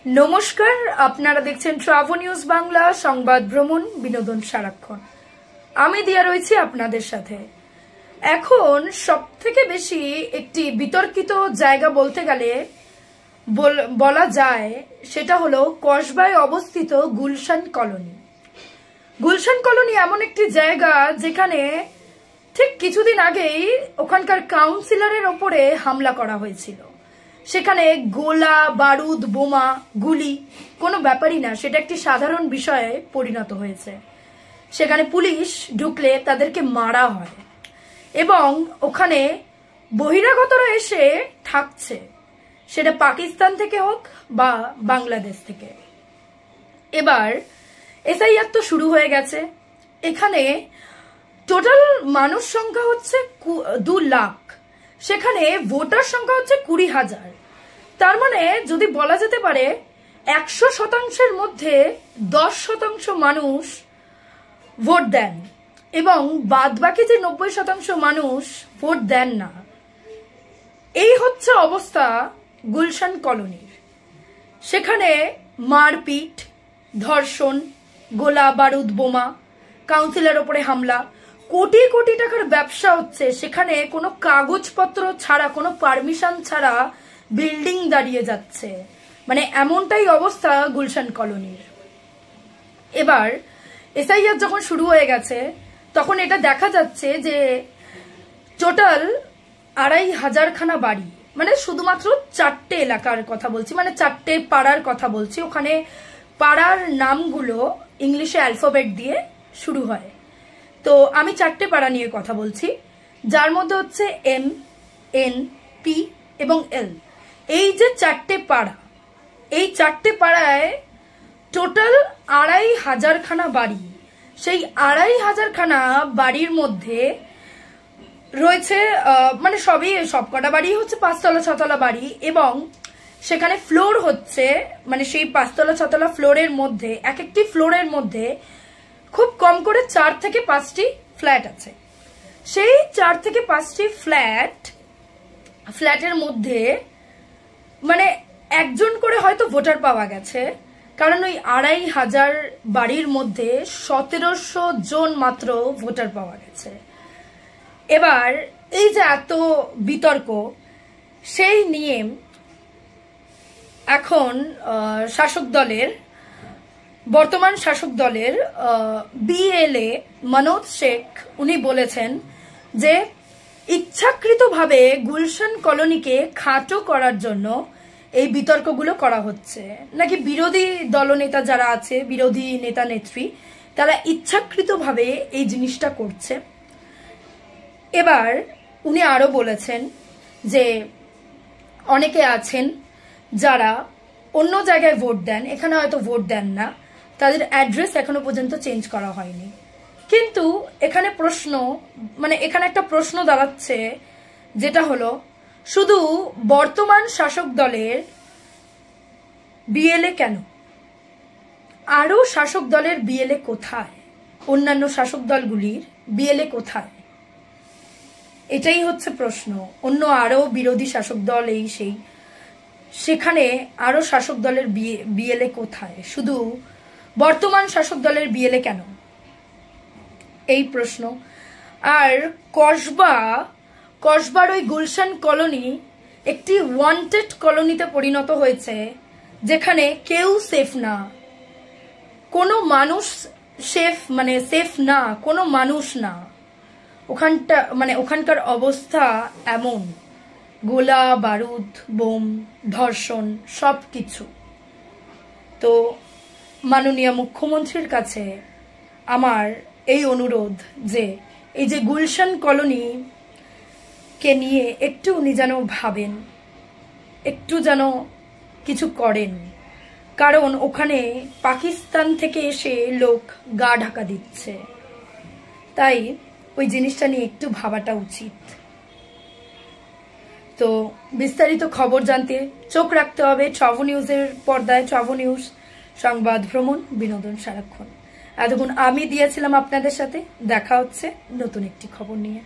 নমস্কার, আপনারা দেখছেন ট্রাভো নিউজ বাংলা, সংবাদ ভ্রমণ বিনোদন সারাক্ষণ। আমি দিয়া রয়েছি আপনাদের সাথে। এখন সবথেকে বেশি একটি বিতর্কিত জায়গা বলতে গেলে বলা যায় সেটা হলো কসবায় অবস্থিত গুলশান কলোনি। গুলশান কলোনি এমন একটি জায়গা যেখানে ঠিক কিছুদিন আগেই ওখানকার কাউন্সিলরের ওপরে হামলা করা হয়েছিল। সেখানে গোলা, বারুদ, বোমা, গুলি কোনো ব্যাপারই না, সেটা একটি সাধারণ বিষয়ে পরিণত হয়েছে। সেখানে পুলিশ ঢুকলে তাদেরকে মারা হয় এবং ওখানে বহিরাগতরা এসে থাকছে, সেটা পাকিস্তান থেকে হোক বা বাংলাদেশ থেকে। এবার এসআইআর তো শুরু হয়ে গেছে। এখানে টোটাল মানুষ সংখ্যা হচ্ছে 2 লাখ, সেখানে ভোটার সংখ্যা হচ্ছে 20,000। তার মানে যদি বলা যেতে পারে 100% মধ্যে 10% মানুষ ভোট দেন এবং বাদ বাকি যে 90% মানুষ ভোট দেন না। এই হচ্ছে অবস্থা গুলশান কলোনির। সেখানে মারপিট, ধর্ষণ, গোলা, বারুদ, বোমা, কাউন্সিলর ওপরে হামলা, কোটি কোটি টাকার ব্যবসা হচ্ছে। সেখানে কোনো কাগজপত্র ছাড়া, কোনো পারমিশন ছাড়া বিল্ডিং দাঁড়িয়ে যাচ্ছে, মানে এমনটাই অবস্থা গুলশান কলোনির। এবার এসআইআর যখন শুরু হয়ে গেছে তখন এটা দেখা যাচ্ছে যে টোটাল 2,500 বাড়ি, মানে শুধুমাত্র 4টে এলাকার কথা বলছি, মানে 4টে পাড়ার কথা বলছি। ওখানে পাড়ার নামগুলো ইংলিশে অ্যালফাবেট দিয়ে শুরু হয়। তো আমি 4টে পাড়া নিয়ে কথা বলছি, যার মধ্যে হচ্ছে M, N, P এবং L। এই যে 4টে পাড়া, এই 4টে পাড়ায় টোটাল 2,500 বাড়ি। সেই 2,500 বাড়ির মধ্যে রয়েছে মানে সবকটা বাড়ি হচ্ছে 5তলা 6তলা বাড়ি এবং সেখানে ফ্লোর হচ্ছে, মানে সেই 5তলা 6তলা ফ্লোরের মধ্যে এক একটি ফ্লোরের মধ্যে খুব কম করে 4 থেকে 5টি ফ্ল্যাট আছে। সেই 4 থেকে 5টি ফ্ল্যাটের মধ্যে মানে একজন করে হয়তো ভোটার পাওয়া গেছে, কারণ ওই 2,500 বাড়ির মধ্যে 1,700 জন মাত্র ভোটার পাওয়া গেছে। এবার এই যে এত বিতর্ক, সেই নিয়ে এখন বর্তমান শাসক দলের BLA মনোজ শেখ উনি বলেছেন যে ইচ্ছাকৃতভাবে গুলশান কলোনিকে খাটো করার জন্য এই বিতর্কগুলো করা হচ্ছে। নাকি বিরোধী দলনেতা যারা আছে, বিরোধী নেতা নেত্রী, তারা ইচ্ছাকৃতভাবে এই জিনিসটা করছে। এবার উনি আরো বলেছেন যে অনেকে আছেন যারা অন্য জায়গায় ভোট দেন, এখানে হয়তো ভোট দেন না, তাদের অ্যাড্রেস এখনো পর্যন্ত চেঞ্জ করা হয়নি। কিন্তু এখানে এখানে একটা প্রশ্ন দাঁড়াচ্ছে, যেটা হলো শুধু বর্তমান শাসক দলের BLA কেন? আরো শাসক দলের BLA কোথায়? অন্যান্য শাসক দলগুলির BLA কোথায়? এটাই হচ্ছে প্রশ্ন। অন্য আরো বিরোধী শাসক দল এই সেই, সেখানে আরো শাসক দলের BLA কোথায়? শুধু বর্তমান শাসক দলের BLA কেন? এই প্রশ্ন। আর কসবার ওই গুলশান কলোনি একটি ওয়ান্টেড কলোনিতে পরিণত হয়েছে, যেখানে কেউ সেফ না, কোনো মানুষ সেফ না, কোনো মানুষ না। ওখানকার অবস্থা এমন, গোলা, বারুদ, বোম, ধর্ষণ, সবকিছু। তো মাননীয় মুখ্যমন্ত্রীর কাছে আমার এই অনুরোধ যে এই যে গুলশান কলোনি কে নিয়ে একটু উনি যেন ভাবেন, একটু যেন কিছু করেন, কারণ ওখানে পাকিস্তান থেকে এসে লোক গা ঢাকা দিচ্ছে। তাই ওই জিনিসটা নিয়ে একটু ভাবাটা উচিত। তো বিস্তারিত খবর জানতে চোখ রাখতে হবে ট্রাভো নিউজের পর্দায়। ট্রাভো নিউজ, সংবাদ ভ্রমণ বিনোদন সারাক্ষণ। এতক্ষণ আমি দিয়েছিলাম আপনাদের সাথে। দেখা হচ্ছে নতুন একটি খবর নিয়ে।